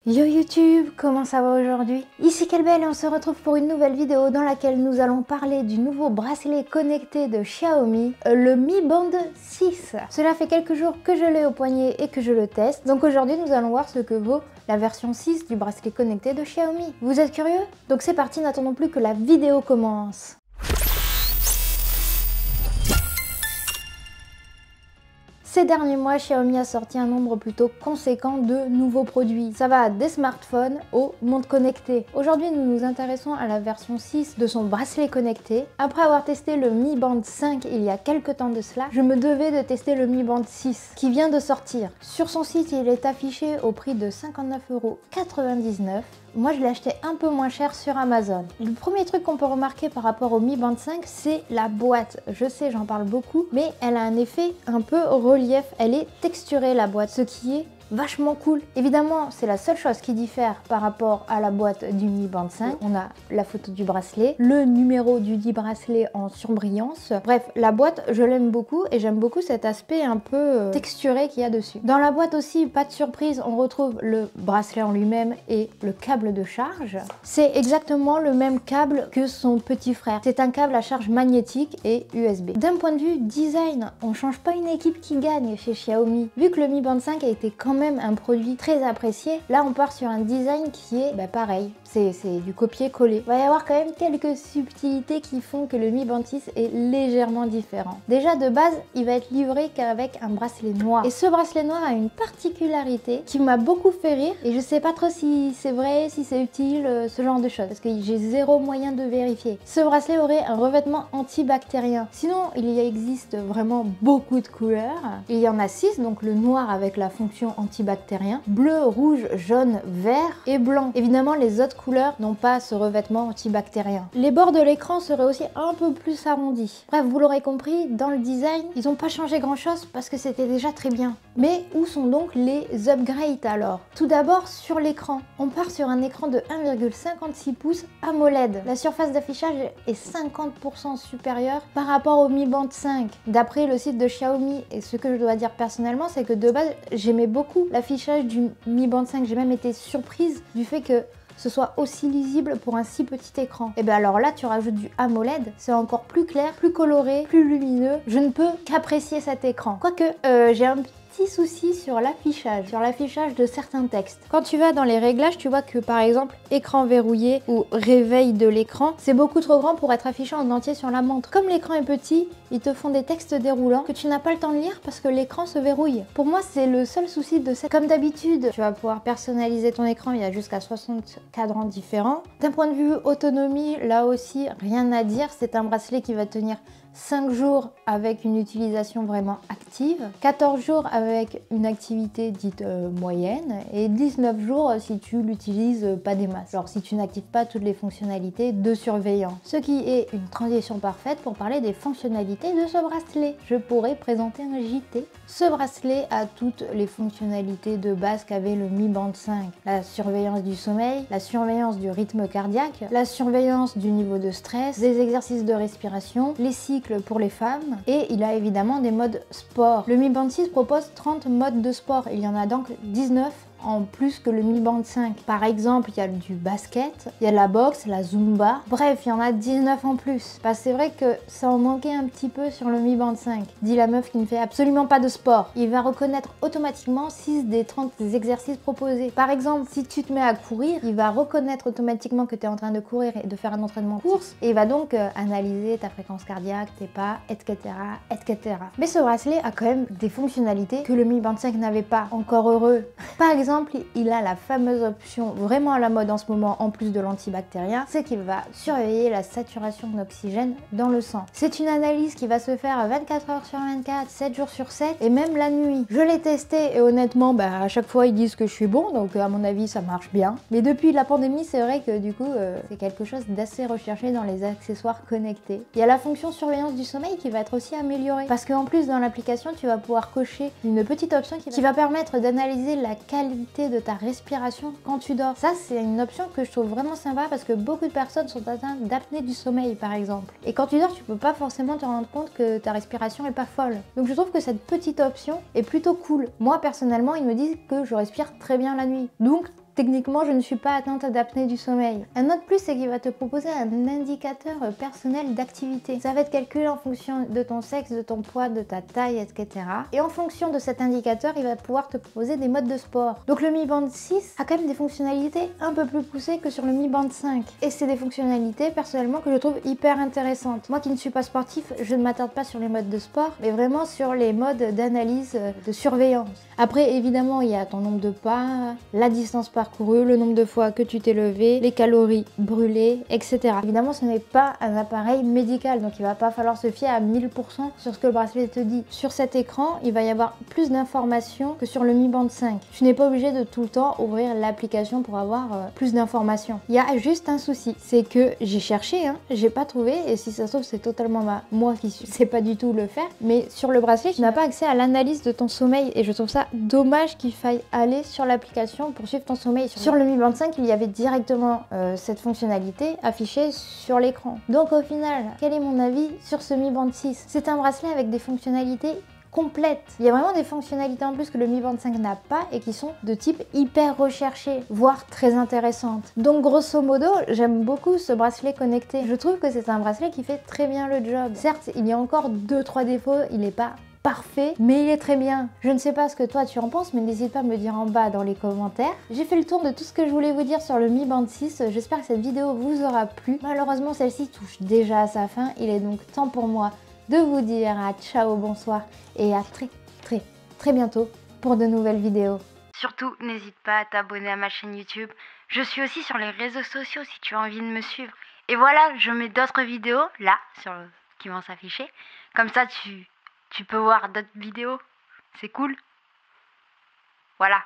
Yo YouTube, comment ça va aujourd'hui? Ici Kelbel et on se retrouve pour une nouvelle vidéo dans laquelle nous allons parler du nouveau bracelet connecté de Xiaomi, le Mi Band 6. Cela fait quelques jours que je l'ai au poignet et que je le teste, donc aujourd'hui nous allons voir ce que vaut la version 6 du bracelet connecté de Xiaomi. Vous êtes curieux? Donc c'est parti, n'attendons plus que la vidéo commence. Ces derniers mois, Xiaomi a sorti un nombre plutôt conséquent de nouveaux produits. Ça va des smartphones aux montres connectées. Aujourd'hui, nous nous intéressons à la version 6 de son bracelet connecté. Après avoir testé le Mi Band 5 il y a quelques temps de cela, je me devais de tester le Mi Band 6 qui vient de sortir. Sur son site, il est affiché au prix de 59,99 €. Moi, je l'ai acheté un peu moins cher sur Amazon. Le premier truc qu'on peut remarquer par rapport au Mi Band 5, c'est la boîte. Je sais, j'en parle beaucoup, mais elle a un effet un peu relief. Elle est texturée, la boîte, ce qui est vachement cool. Évidemment, c'est la seule chose qui diffère par rapport à la boîte du Mi Band 5. On a la photo du bracelet, le numéro du dit bracelet en surbrillance. Bref, la boîte, je l'aime beaucoup et j'aime beaucoup cet aspect un peu texturé qu'il y a dessus. Dans la boîte aussi, pas de surprise, on retrouve le bracelet en lui-même et le câble de charge. C'est exactement le même câble que son petit frère. C'est un câble à charge magnétique et USB. D'un point de vue design, on change pas une équipe qui gagne chez Xiaomi. Vu que le Mi Band 5 a été quand même un produit très apprécié, là on part sur un design qui est pareil, c'est du copier-coller. Il va y avoir quand même quelques subtilités qui font que le Mi Band 6 est légèrement différent. Déjà de base, il va être livré qu'avec un bracelet noir. Et ce bracelet noir a une particularité qui m'a beaucoup fait rire et je sais pas trop si c'est vrai, si c'est utile, ce genre de choses, parce que j'ai zéro moyen de vérifier. Ce bracelet aurait un revêtement antibactérien. Sinon, il y existe vraiment beaucoup de couleurs. Il y en a 6, donc le noir avec la fonction antibactérien, bleu, rouge, jaune, vert et blanc. Évidemment, les autres couleurs n'ont pas ce revêtement antibactérien. Les bords de l'écran seraient aussi un peu plus arrondis. Bref, vous l'aurez compris, dans le design, ils n'ont pas changé grand chose parce que c'était déjà très bien. Mais où sont donc les upgrades alors? Tout d'abord, sur l'écran. On part sur un écran de 1,56 pouces AMOLED. La surface d'affichage est 50% supérieure par rapport au Mi Band 5. D'après le site de Xiaomi, et ce que je dois dire personnellement, c'est que de base, j'aimais beaucoup l'affichage du Mi Band 5. J'ai même été surprise du fait que ce soit aussi lisible pour un si petit écran. Et bien alors là, tu rajoutes du AMOLED, c'est encore plus clair, plus coloré, plus lumineux. Je ne peux qu'apprécier cet écran. Quoique, j'ai un petit souci sur l'affichage de certains textes. Quand tu vas dans les réglages, tu vois que par exemple écran verrouillé ou réveil de l'écran, c'est beaucoup trop grand pour être affiché en entier sur la montre. Comme l'écran est petit, ils te font des textes déroulants que tu n'as pas le temps de lire parce que l'écran se verrouille. Pour moi, c'est le seul souci de cette... Comme d'habitude, tu vas pouvoir personnaliser ton écran, il y a jusqu'à 60 cadrans différents. D'un point de vue autonomie, là aussi, rien à dire, c'est un bracelet qui va tenir 5 jours avec une utilisation vraiment active, 14 jours avec une activité dite moyenne et 19 jours si tu l'utilises pas des masses. Alors si tu n'actives pas toutes les fonctionnalités de surveillance. Ce qui est une transition parfaite pour parler des fonctionnalités de ce bracelet. Je pourrais présenter un JT. Ce bracelet a toutes les fonctionnalités de base qu'avait le Mi Band 5. La surveillance du sommeil, la surveillance du rythme cardiaque, la surveillance du niveau de stress, des exercices de respiration, les cycles pour les femmes et il a évidemment des modes sport. Le Mi Band 6 propose 30 modes de sport, il y en a donc 19 en plus que le Mi Band 5. Par exemple, il y a du basket, il y a la boxe, la zumba, bref, il y en a 19 en plus. Parce que c'est vrai que ça en manquait un petit peu sur le Mi Band 5. Dit la meuf qui ne fait absolument pas de sport. Il va reconnaître automatiquement 6 des 30 exercices proposés. Par exemple, si tu te mets à courir, il va reconnaître automatiquement que tu es en train de courir et de faire un entraînement de course et il va donc analyser ta fréquence cardiaque, tes pas, etc., etc. Mais ce bracelet a quand même des fonctionnalités que le Mi Band 5 n'avait pas. Encore heureux. Par exemple, il a la fameuse option vraiment à la mode en ce moment, en plus de l'antibactérien, c'est qu'il va surveiller la saturation d'oxygène dans le sang. C'est une analyse qui va se faire 24 heures sur 24, 7 jours sur 7 et même la nuit. Je l'ai testé et honnêtement, à chaque fois ils disent que je suis bon, donc à mon avis ça marche bien. Mais depuis la pandémie, c'est vrai que du coup, c'est quelque chose d'assez recherché dans les accessoires connectés. Il y a la fonction surveillance du sommeil qui va être aussi améliorée parce qu'en plus dans l'application, tu vas pouvoir cocher une petite option qui va permettre d'analyser la qualité de ta respiration quand tu dors. Ça, c'est une option que je trouve vraiment sympa parce que beaucoup de personnes sont atteintes d'apnée du sommeil par exemple. Et quand tu dors, tu peux pas forcément te rendre compte que ta respiration est pas folle. Donc je trouve que cette petite option est plutôt cool. Moi personnellement, ils me disent que je respire très bien la nuit. Donc techniquement, je ne suis pas atteinte d'apnée du sommeil. Un autre plus, c'est qu'il va te proposer un indicateur personnel d'activité. Ça va être calculé en fonction de ton sexe, de ton poids, de ta taille, etc. Et en fonction de cet indicateur, il va pouvoir te proposer des modes de sport. Donc le Mi Band 6 a quand même des fonctionnalités un peu plus poussées que sur le Mi Band 5. Et c'est des fonctionnalités, personnellement, que je trouve hyper intéressantes. Moi qui ne suis pas sportif, je ne m'attarde pas sur les modes de sport, mais vraiment sur les modes d'analyse, de surveillance. Après, évidemment, il y a ton nombre de pas, la distance parcourue, le nombre de fois que tu t'es levé, les calories brûlées, etc. Évidemment, ce n'est pas un appareil médical, donc il va pas falloir se fier à 1000% sur ce que le bracelet te dit. Sur cet écran, il va y avoir plus d'informations que sur le Mi Band 5. Tu n'es pas obligé de tout le temps ouvrir l'application pour avoir plus d'informations. Il y a juste un souci, c'est que j'ai cherché, j'ai pas trouvé, et si ça se trouve, c'est totalement moi qui sais pas du tout le faire, mais sur le bracelet, tu n'as pas accès à l'analyse de ton sommeil, et je trouve ça dommage qu'il faille aller sur l'application pour suivre ton sommeil. Sur le Mi Band 5, il y avait directement cette fonctionnalité affichée sur l'écran. Donc au final, quel est mon avis sur ce Mi Band 6? C'est un bracelet avec des fonctionnalités complètes. Il y a vraiment des fonctionnalités en plus que le Mi Band 5 n'a pas et qui sont de type hyper recherché, voire très intéressantes. Donc grosso modo, j'aime beaucoup ce bracelet connecté. Je trouve que c'est un bracelet qui fait très bien le job. Certes, il y a encore 2-3 défauts, il n'est pas parfait, mais il est très bien. Je ne sais pas ce que toi tu en penses, mais n'hésite pas à me le dire en bas dans les commentaires. J'ai fait le tour de tout ce que je voulais vous dire sur le Mi Band 6. J'espère que cette vidéo vous aura plu. Malheureusement, celle-ci touche déjà à sa fin. Il est donc temps pour moi de vous dire à ciao, bonsoir et à très bientôt pour de nouvelles vidéos. Surtout, n'hésite pas à t'abonner à ma chaîne YouTube. Je suis aussi sur les réseaux sociaux si tu as envie de me suivre. Et voilà, je mets d'autres vidéos là qui vont s'afficher. Comme ça, tu peux voir d'autres vidéos. C'est cool. Voilà.